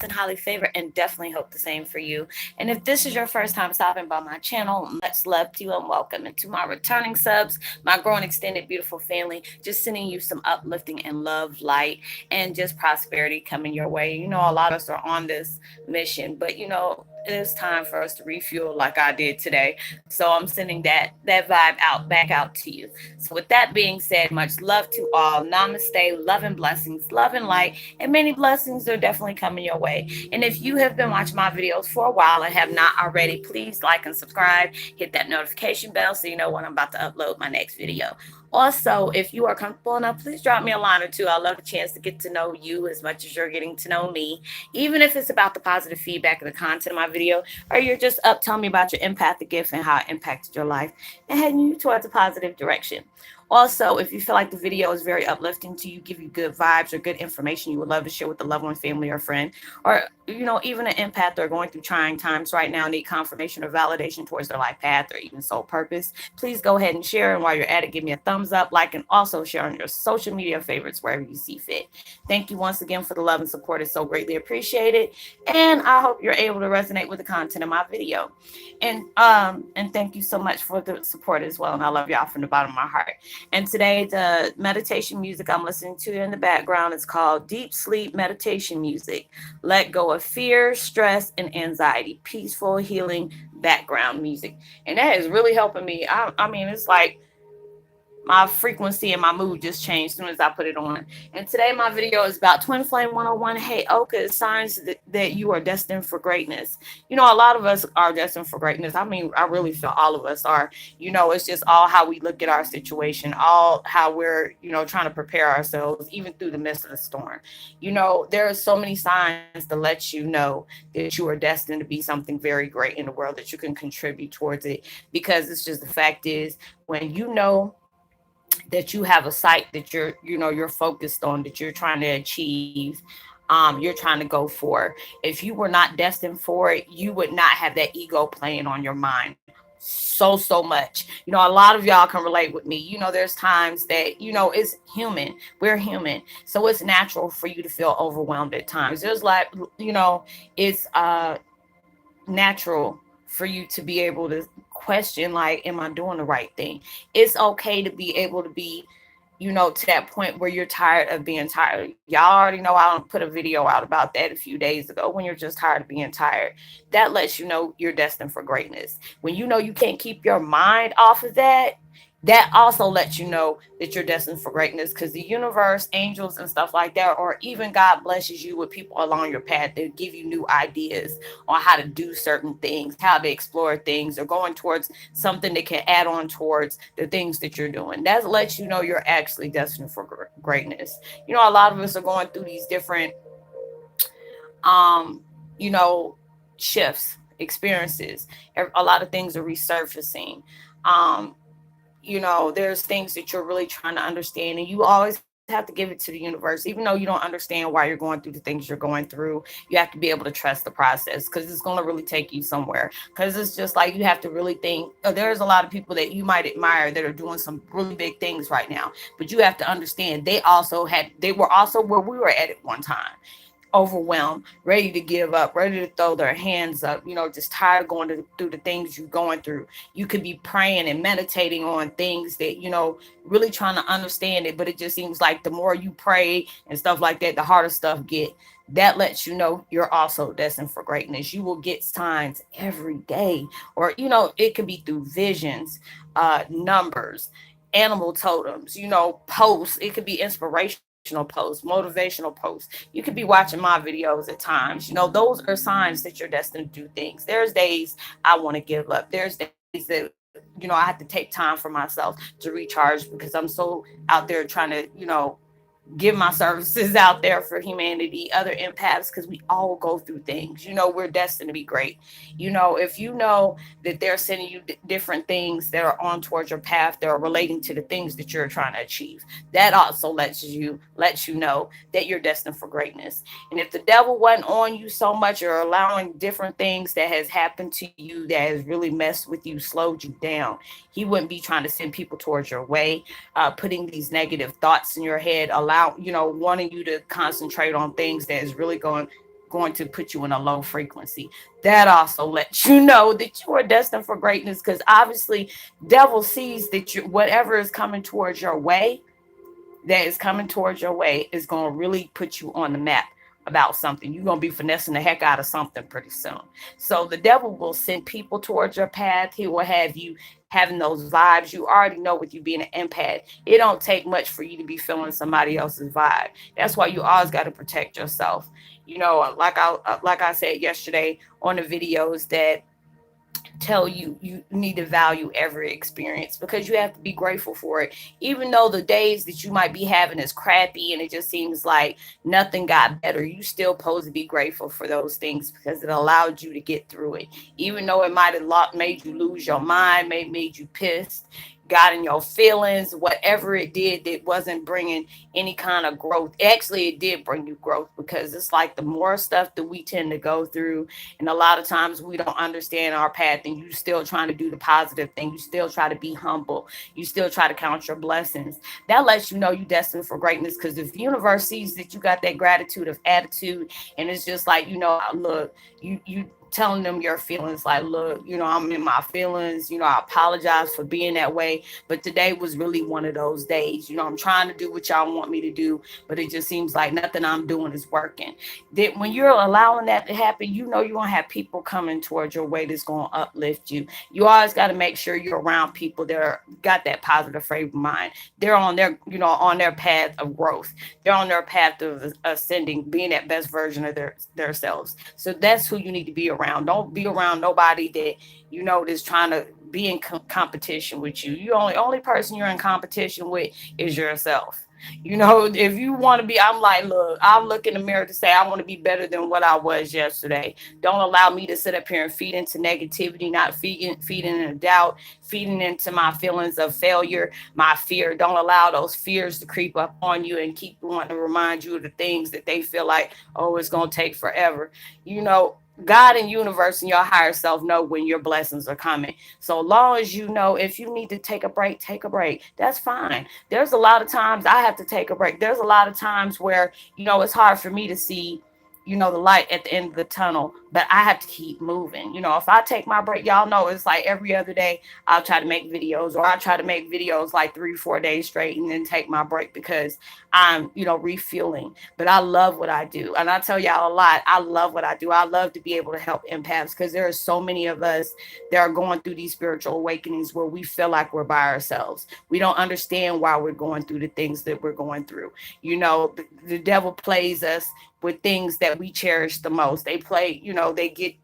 and highly favored, and definitely hope the same for you. And if this is your first time stopping by my channel, much love to you and welcome. And to my returning subs, my growing extended beautiful family, just sending you some uplifting and love, light, and just prosperity coming your way. You know, a lot of us are on this mission, but you know, it is time for us to refuel like I did today. So I'm sending that vibe out back out to you. So with that being said, much love to all. Namaste, love and blessings, love and light, and many blessings are definitely coming your way. And if you have been watching my videos for a while and have not already, please like and subscribe, hit that notification bell so you know when I'm about to upload my next video. Also, if you are comfortable enough, please drop me a line or two. I love the chance to get to know you as much as you're getting to know me, even if it's about the positive feedback of the content of my video, or you're just up telling me about your empathic gift and how it impacted your life and heading you towards a positive direction. Also, if you feel like the video is very uplifting to you, give you good vibes or good information you would love to share with a loved one, family, or friend, or you know, even an empath they're going through trying times right now, need confirmation or validation towards their life path or even soul purpose, please go ahead and share. And while you're at it, give me a thumbs up, like, and also share on your social media favorites wherever you see fit. Thank you once again for the love and support. It's so greatly appreciated. And I hope you're able to resonate with the content of my video. And thank you so much for the support as well. And I love y'all from the bottom of my heart. And today, the meditation music I'm listening to in the background is called Deep Sleep Meditation Music. Let go of fear, stress, and anxiety. Peaceful, healing background music. And that is really helping me. I mean, it's like my frequency and my mood just changed as soon as I put it on. And today my video is about Twin Flame 101. Heyoka, signs that you are destined for greatness. You know, a lot of us are destined for greatness. I mean, I really feel all of us are. You know, it's just all how we look at our situation, all how we're, you know, trying to prepare ourselves, even through the midst of the storm. You know, there are so many signs to let you know that you are destined to be something very great in the world, that you can contribute towards it. Because it's just the fact is, when you know that you have a sight that you're focused on, that you're trying to achieve, you're trying to go for, if you were not destined for it, you would not have that ego playing on your mind so much. You know, a lot of y'all can relate with me. You know, there's times that, you know, it's human, we're human, so it's natural for you to feel overwhelmed at times. There's like, you know, it's natural for you to be able to question, like, am I doing the right thing? It's okay to be able to be, you know, to that point where you're tired of being tired. Y'all already know I put a video out about that a few days ago. When you're just tired of being tired, that lets you know you're destined for greatness. When you know you can't keep your mind off of that, that also lets you know that you're destined for greatness, because the universe, angels, and stuff like that, or even God blesses you with people along your path that give you new ideas on how to do certain things, how to explore things, or going towards something that can add on towards the things that you're doing. That lets you know you're actually destined for greatness. You know, a lot of us are going through these different, um, you know, shifts, experiences. A lot of things are resurfacing. Um, you know, there's things that you're really trying to understand, and you always have to give it to the universe. Even though you don't understand why you're going through the things you're going through, you have to be able to trust the process, because it's going to really take you somewhere. Because it's just like, you have to really think, there's a lot of people that you might admire that are doing some really big things right now, but you have to understand they were also where we were at one time, overwhelmed, ready to give up, ready to throw their hands up, you know, just tired of through the things you're going through. You could be praying and meditating on things that, you know, really trying to understand it, but it just seems like the more you pray and stuff like that, the harder stuff get. That lets you know you're also destined for greatness. You will get signs every day, or, you know, it could be through visions, numbers, animal totems, you know, posts. It could be inspirational posts, motivational posts. You could be watching my videos at times. You know, those are signs that you're destined to do things. There's days I want to give up. There's days that, you know, I have to take time for myself to recharge, because I'm so out there trying to, you know, give my services out there for humanity, other empaths, because we all go through things. You know, we're destined to be great. You know, if you know that they're sending you different things that are on towards your path that are relating to the things that you're trying to achieve, that also lets you know that you're destined for greatness. And if the devil wasn't on you so much, or allowing different things that has happened to you that has really messed with you, slowed you down, he wouldn't be trying to send people towards your way, putting these negative thoughts in your head, allow, you know, wanting you to concentrate on things that is really going. going to put you in a low frequency. That also lets you know that you are destined for greatness, because obviously devil sees that you, whatever is coming towards your way, that is coming towards your way, is going to really put you on the map about something. You're going to be finessing the heck out of something pretty soon. So the devil will send people towards your path. He will have you having those vibes. You already know, with you being an empath, it don't take much for you to be feeling somebody else's vibe. That's why you always got to protect yourself. Like I said yesterday on the videos, that tell you you need to value every experience, because you have to be grateful for it. Even though the days that you might be having is crappy and it just seems like nothing got better, you still supposed to be grateful for those things, because it allowed you to get through it. Even though it might have made you lose your mind, made you pissed, got in your feelings, whatever it did that wasn't bringing any kind of growth. Actually, it did bring you growth, because it's like the more stuff that we tend to go through, and a lot of times we don't understand our path, and you still trying to do the positive thing. You still try to be humble. You still try to count your blessings. That lets you know you destined for greatness, because if the universe sees that you got that gratitude of attitude, and it's just like, look, you telling them your feelings, like, look, I'm in my feelings, I apologize for being that way, but today was really one of those days. I'm trying to do what y'all want me to do, but it just seems like nothing I'm doing is working. That when you're allowing that to happen, you're gonna have people coming towards your way that's gonna uplift you. You always got to make sure you're around people that got that positive frame of mind. They're on their path of growth. They're on their path of ascending, being that best version of their selves. So that's who you need to be around. Don't be around nobody that that's trying to be in competition with you. You only person you're in competition with is yourself. If you want to be, I'm like, look, I'll look in the mirror to say I want to be better than what I was yesterday. Don't allow me to sit up here and feed into negativity, not feeding into doubt, feeding into my feelings of failure, my fear. Don't allow those fears to creep up on you and keep wanting to remind you of the things that they feel like, oh, it's gonna take forever. God and universe and your higher self know when your blessings are coming. So long as if you need to take a break, take a break. That's fine. There's a lot of times I have to take a break. There's a lot of times where, it's hard for me to see, the light at the end of the tunnel, but I have to keep moving. If I take my break, y'all know it's like every other day I'll try to make videos, or I try to make videos like 3, 4 days straight and then take my break, because I'm, refueling. But I love what I do. And I tell y'all a lot, I love what I do. I love to be able to help empaths, because there are so many of us that are going through these spiritual awakenings where we feel like we're by ourselves. We don't understand why we're going through the things that we're going through. The devil plays us with things that we cherish the most. They play,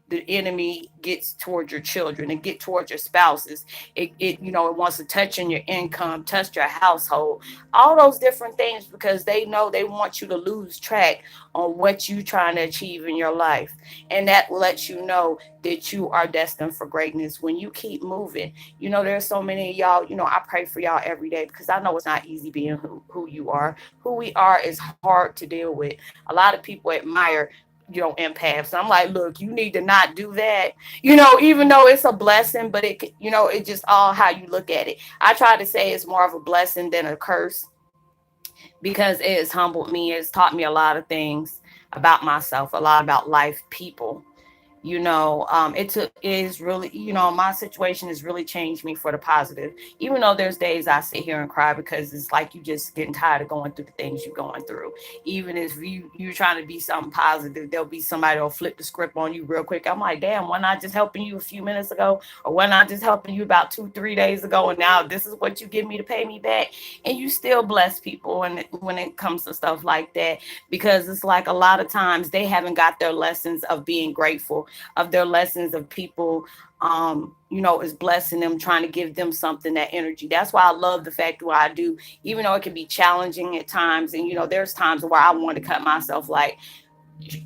the enemy gets towards your children and get towards your spouses. It wants to touch on your income, touch your household, all those different things, because they know they want you to lose track on what you're trying to achieve in your life. And that lets you know that you are destined for greatness when you keep moving. There's so many of y'all, I pray for y'all every day, because I know it's not easy being who you are. Who we are is hard to deal with. A lot of people admire empaths. I'm like, look, you need to not do that. Even though it's a blessing, but it's just all how you look at it. I try to say it's more of a blessing than a curse, because it has humbled me. It's taught me a lot of things about myself, a lot about life, people. It is really, my situation has really changed me for the positive. Even though there's days I sit here and cry, because it's like you just getting tired of going through the things you're going through. Even if you're trying to be something positive, there'll be somebody that'll flip the script on you real quick. I'm like, damn, why not just helping you a few minutes ago, or why not just helping you about 2, 3 days ago, and now this is what you give me to pay me back? And you still bless people, and when it comes to stuff like that, because it's like a lot of times they haven't got their lessons of being grateful, of their lessons of people, is blessing them, trying to give them something, that energy. That's why I love the fact what I do, even though it can be challenging at times. And there's times where I want to cut myself like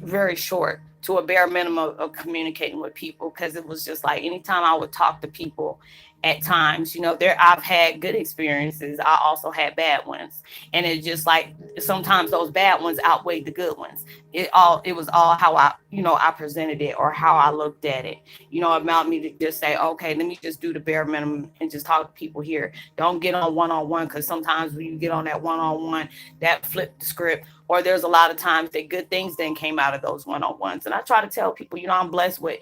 very short, to a bare minimum of communicating with people, because it was just like anytime I would talk to people at times, there I've had good experiences, I also had bad ones, and it just like sometimes those bad ones outweighed the good ones. It was all how I presented it, or how I looked at it. It allowed me to just say, okay, let me just do the bare minimum and just talk to people here. Don't get on one-on-one, because sometimes when you get on that one-on-one, that flip the script, or there's a lot of times that good things then came out of those one-on-ones. And I try to tell people, I'm blessed with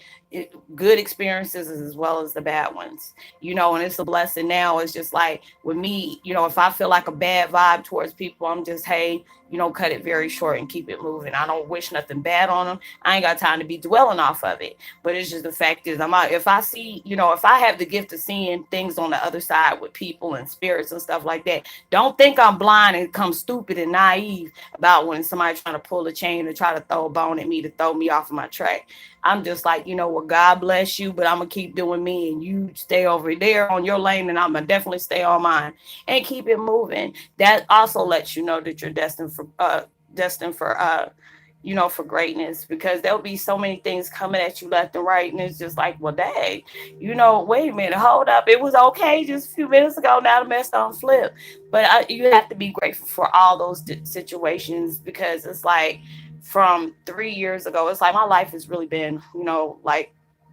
good experiences as well as the bad ones, and it's a blessing. Now it's just like with me, if I feel like a bad vibe towards people, I'm just, hey, cut it very short and keep it moving. I don't wish nothing bad on them. I ain't got time to be dwelling off of it. But it's just the fact is, I'm out. If I see, if I have the gift of seeing things on the other side with people and spirits and stuff like that, don't think I'm blind and come stupid and naive about when somebody trying to pull a chain or try to throw a bone at me to throw me off of my track. I'm just like, what, God bless you, but I'm gonna keep doing me, and you stay over there on your lane, and I'm gonna definitely stay on mine and keep it moving. That also lets you know that you're destined for for greatness, because there'll be so many things coming at you left and right, and it's just like, well, dang, wait a minute, hold up, it was okay just a few minutes ago, now the mess don't flip. But you have to be grateful for all those situations, because it's like from 3 years ago, it's like my life has really been, like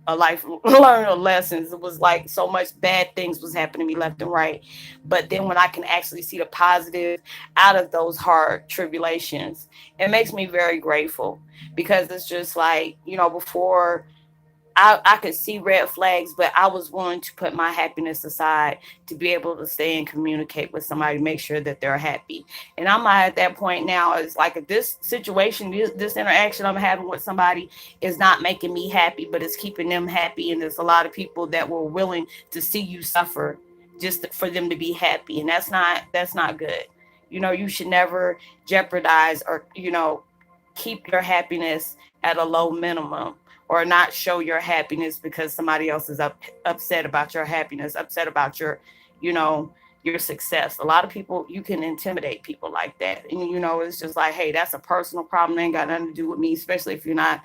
a life learning of lessons. It was like so much bad things was happening to me left and right. But then when I can actually see the positive out of those hard tribulations, it makes me very grateful, because it's just like, before I could see red flags, but I was willing to put my happiness aside to be able to stay and communicate with somebody, make sure that they're happy. And I'm at that point now. It's like, if this situation, this interaction I'm having with somebody is not making me happy, but it's keeping them happy. And there's a lot of people that were willing to see you suffer just for them to be happy. And that's not good. You should never jeopardize or, keep your happiness at a low minimum, or not show your happiness because somebody else is upset about your happiness, upset about you know, your success. A lot of people, you can intimidate people like that. And, it's just like, hey, that's a personal problem. It ain't got nothing to do with me, especially if you're not,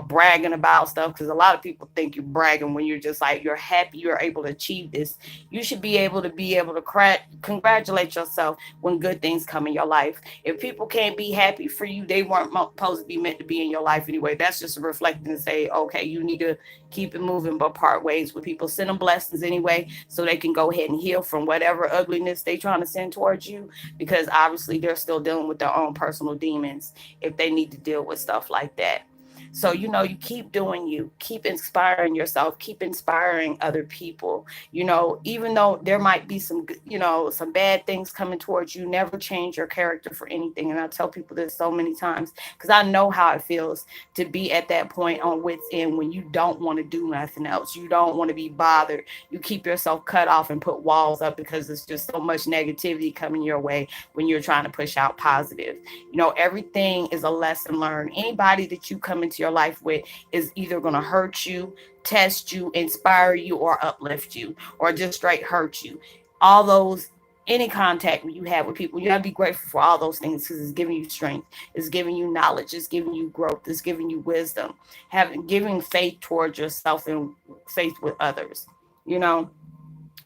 bragging about stuff. Because a lot of people think you're bragging when you're just like, you're happy you're able to achieve this. You should be able to congratulate yourself when good things come in your life. If people can't be happy for you, they weren't supposed to be meant to be in your life anyway. That's just reflecting and say, okay, you need to keep it moving, but part ways with people. Send them blessings anyway, so they can go ahead and heal from whatever ugliness they trying to send towards you, because obviously they're still dealing with their own personal demons if they need to deal with stuff like that. So, you keep doing you, keep inspiring yourself, keep inspiring other people. Even though there might be some bad things coming towards you, never change your character for anything. And I tell people this so many times, because I know how it feels to be at that point on wits end when you don't want to do nothing else. You don't want to be bothered. You keep yourself cut off and put walls up because it's just so much negativity coming your way when you're trying to push out positive. Everything is a lesson learned. Anybody that you come into your life with is either going to hurt you, test you, inspire you, or uplift you, or just straight hurt you. All those, any contact you have with people, you got to be grateful for all those things, because it's giving you strength, it's giving you knowledge, it's giving you growth, it's giving you wisdom, having giving faith towards yourself and faith with others. You know,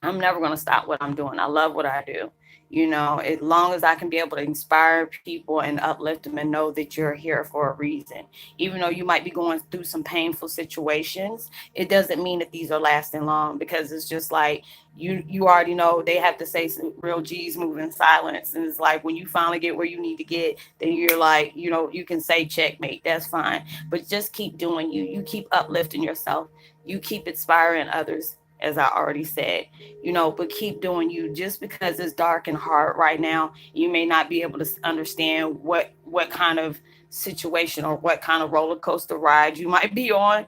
I'm never going to stop what I'm doing. I love what I do. As long as I can be able to inspire people and uplift them and know that you're here for a reason. Even though you might be going through some painful situations, it doesn't mean that these are lasting long, because it's just like you already know they have to say some real G's move in silence. And it's like when you finally get where you need to get, then you're like, you can say checkmate. That's fine. But just keep doing you. You keep uplifting yourself. You keep inspiring others, as I already said, but keep doing you. Just because it's dark and hard right now, you may not be able to understand what kind of situation or what kind of roller coaster ride you might be on.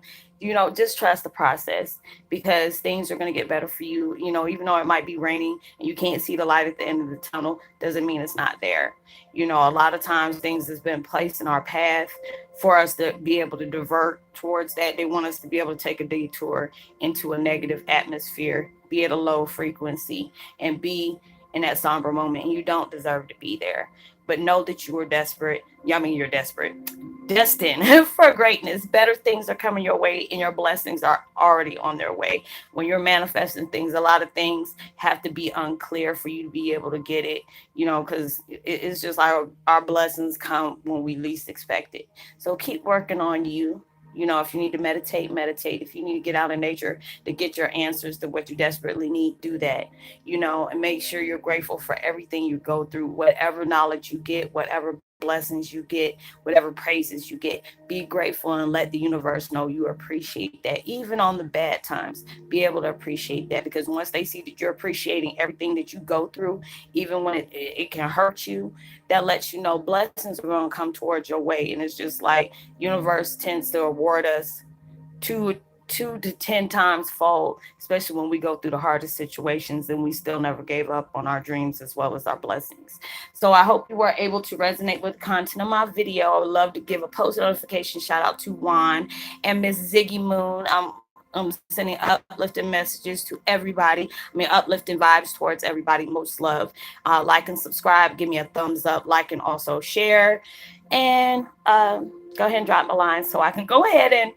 Just trust the process, because things are going to get better for you. Even though it might be raining and you can't see the light at the end of the tunnel, doesn't mean it's not there. A lot of times things has been placed in our path for us to be able to divert towards that. They want us to be able to take a detour into a negative atmosphere, be at a low frequency, and be in that somber moment. And you don't deserve to be there. But know that you are desperate. I mean, you're desperate, destined for greatness. Better things are coming your way, and your blessings are already on their way. When you're manifesting things, a lot of things have to be unclear for you to be able to get it, because it's just our blessings come when we least expect it. So keep working on you. If you need to meditate, meditate. If you need to get out in nature to get your answers to what you desperately need, do that. And make sure you're grateful for everything you go through, whatever knowledge you get, whatever blessings you get, whatever praises you get, be grateful and let the universe know you appreciate that. Even on the bad times, be able to appreciate that, because once they see that you're appreciating everything that you go through, even when it can hurt you, that lets you know blessings are going to come towards your way. And it's just like universe tends to award us two 2 to 10 times fold, especially when we go through the hardest situations and we still never gave up on our dreams as well as our blessings. So I hope you were able to resonate with the content of my video. I would love to give a post notification shout out to Juan and Miss Ziggy Moon. I'm sending uplifting messages to everybody. I mean, uplifting vibes towards everybody. Most love. Like and subscribe. Give me a thumbs up. Like and also share. And go ahead and drop my line so I can go ahead and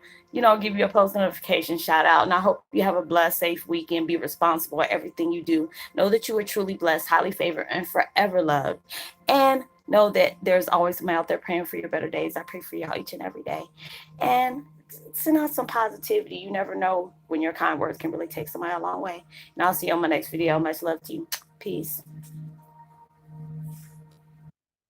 give you a post notification shout out. And I hope you have a blessed, safe weekend. Be responsible at everything you do. Know that you are truly blessed, highly favored, and forever loved. And know that there's always somebody out there praying for your better days. I pray for y'all each and every day. And send out some positivity. You never know when your kind words can really take somebody a long way. And I'll see you on my next video. Much love to you. Peace.